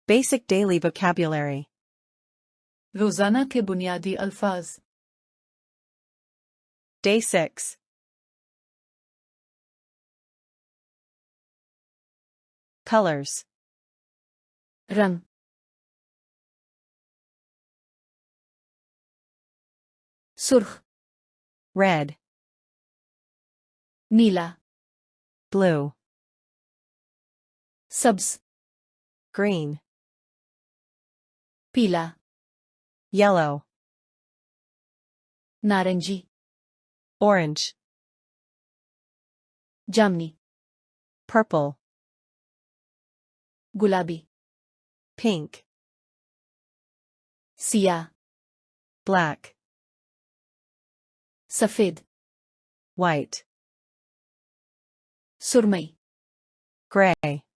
Basic daily vocabulary. रोज़ाना के बुनियादी अल्फाज। Day 6. Colors. रंग। सुर्ख, Red, नीला, blue, सब्ज, green, पीला, yellow, नारंगी, orange, जामनी, purple, गुलाबी, pink, सियाह, black, सफेद, white, सुरमई, gray,